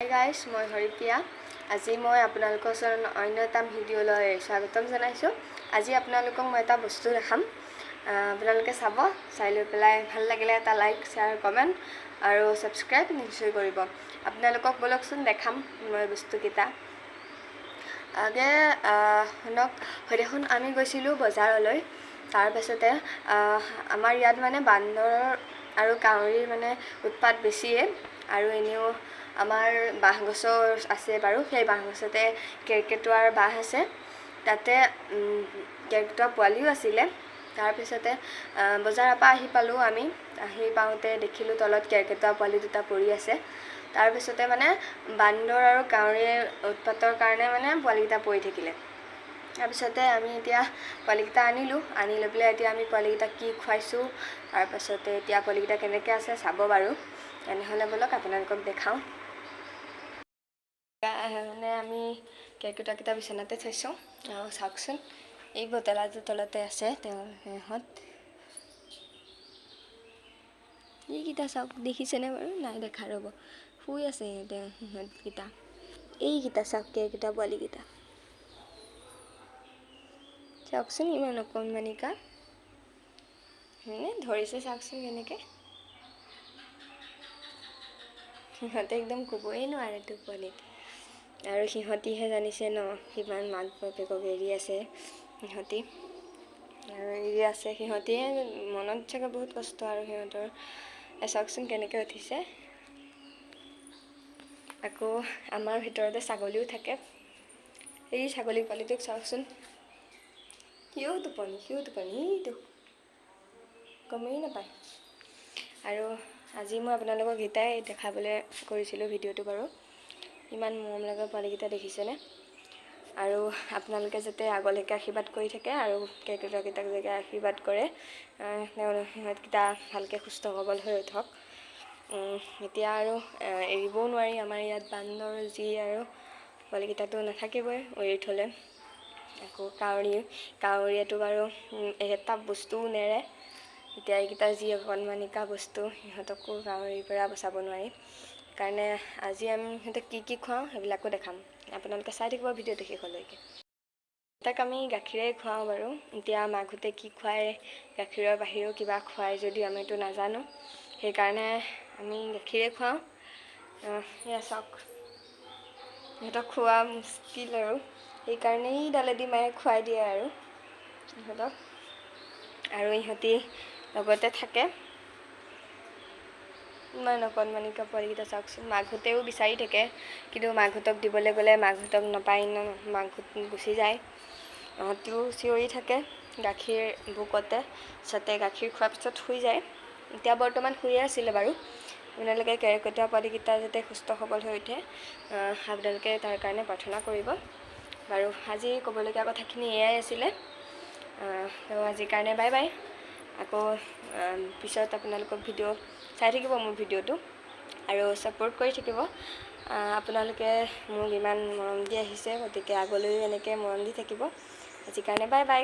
Hi guys, মই হৰিপ্ৰিয়া। আজি মই আপোনালোকৰ ওচৰত অন্য এটা ভিডিঅ'লৈ স্বাগতম জনাইছোঁ। আজি আপোনালোকক মই এটা বস্তু দেখাম। আপোনালোকে চাব, চাই লৈ পেলাই ভাল লাগিলে এটা লাইক, শ্বেয়াৰ, কমেণ্ট আৰু ছাবস্ক্ৰাইব নিশ্চয় কৰিব। আপোনালোকক বলকচোন দেখাম মই বস্তুকেইটা। আগে শুনক, সেইদিনাখন আমি গৈছিলোঁ বজাৰলৈ। তাৰপাছতে আমাৰ ইয়াত মানে বান্দৰৰ আৰু কাউৰীৰ মানে উৎপাত বেছিয়ে, আৰু এনেও আমাৰ বাঁহ গছৰ আছে বাৰু। সেই বাঁহ গছতে কেৰ্কেটুৱাৰ বাঁহ আছে, তাতে কেৰ্কেটুৱা পোৱালিও আছিলে। তাৰপিছতে বজাৰৰ পৰা আহি পালোঁ। আমি আহি পাওঁতে দেখিলোঁ তলত কেৰ্কেটুৱা পোৱালি দুটা পৰি আছে। তাৰপিছতে মানে বান্দৰ আৰু কাউৰীৰ উৎপাতৰ কাৰণে মানে পোৱালিকেইটা পৰি থাকিলে। তাৰপিছতে আমি এতিয়া পোৱালিকেইটা আনিলোঁ। আনি লৈ পেলাই এতিয়া আমি পোৱালিকেইটাক কি খুৱাইছোঁ, তাৰপাছতে এতিয়া পোৱালিকেইটা কেনেকৈ আছে চাব বাৰু। তেনেহ'লে ব'লক আপোনালোকক দেখাওঁ। মানে আমি কেৰ্কেটুৱাকেইটা বিচনাতে থৈছোঁ, আৰু চাওকচোন এই বটলাটোৰ তলতে আছে তেওঁৰ সিহঁত। এইকেইটা চাওক, দেখিছেনে বাৰু? নাই দেখা, ৰ'ব, শুই আছে সিহঁতকেইটা। এইকেইটা চাওক, কেৰ্কেটুৱা পোৱালিকেইটা চাওকচোন, ইমান অকণমানিকা ধৰিছে, চাওকচোন কেনেকৈ। সিহঁতে একদম ক'বই নোৱাৰেতো পোৱালিত। আৰু সিহঁতিহে জানিছে ন কিমান মাক বাপেকক এৰি আছে সিহঁতি, আৰু এৰি আছে সিহঁতিয়ে মনত চাগে বহুত কষ্ট। আৰু সিহঁতৰ চাওকচোন কেনেকৈ উঠিছে। আকৌ আমাৰ ভিতৰতে ছাগলীও থাকে। এই ছাগলী পোৱালিটোক চাওকচোন, সিও টোপনি সেইটো গমেই নাপায়। আৰু আজি মই আপোনালোকক এইটাই দেখাবলৈ কৰিছিলোঁ ভিডিঅ'টো বাৰু। ইমান মৰম লগা পোৱালিকেইটা দেখিছেনে? আৰু আপোনালোকে যাতে আগলৈকে আশীৰ্বাদ কৰি থাকে, আৰু কেৰ্কেটুৱাকেইটাক যাতে আশীৰ্বাদ কৰে, সিহঁতকেইটা ভালকৈ সুস্থ সবল হৈ উঠক। এতিয়া আৰু এৰিবও নোৱাৰি, আমাৰ ইয়াত বান্দৰ যি, আৰু পোৱালিকেইটাতো নাথাকিবই এৰি থ'লে। আকৌ কাউৰীয়েতো বাৰু এটা বস্তুও নেৰে। এতিয়া এইকেইটা যি অকণমানিকা বস্তু, সিহঁতকো কাউৰীৰ পৰা বচাব নোৱাৰি। সেইকাৰণে আজি আমি সিহঁতক কি খুৱাওঁ সেইবিলাকো দেখাম। আপোনালোকে চাই থাকিব ভিডিঅ'টো শেষলৈকে। তাক আমি গাখীৰে খুৱাওঁ বাৰু। এতিয়া মাকহঁতে কি খুৱায়, গাখীৰৰ বাহিৰেও কিবা খুৱায় যদিও আমিতো নাজানো, সেইকাৰণে আমি গাখীৰে খুৱাওঁ। এয়া চাওক, সিহঁতক খোৱা মুস্কিল, আৰু সেইকাৰণেই দালেদি মায়ে খুৱাই দিয়ে আৰু ইহঁতক। আৰু ইহঁতি লগতে থাকে। ইমান অকণমানিকা পোৱালিকেইটা চাওকচোন। মাকহঁতেও বিচাৰি থাকে, কিন্তু মাকহঁতক দিবলৈ গ'লে মাকহঁতক নাপায় ন, মাকহঁত গুচি যায়। ইহঁতিও চিঞৰি থাকে গাখীৰ ভোকতে, যাতে গাখীৰ খোৱাৰ পিছত শুই যায়। এতিয়া বৰ্তমান শুয়ে আছিলে বাৰু। আপোনালোকে কেৰ্কেটুৱা পোৱালিকেইটা যাতে সুস্থ সবল হৈ উঠে, আপোনালোকে তাৰ কাৰণে প্ৰাৰ্থনা কৰিব বাৰু। আজি ক'বলগীয়া কথাখিনি এয়াই আছিলে। আজিৰ কাৰণে বাই বাই। আকৌ পিছত আপোনালোকক ভিডিঅ' চাই থাকিব মোৰ ভিডিঅ'টো, আৰু ছাপোৰ্ট কৰি থাকিব। আপোনালোকে মোক ইমান মৰম দি আহিছে, গতিকে আগলৈও এনেকৈ মৰম দি থাকিব। আজিৰ কাৰণে বাই বাই।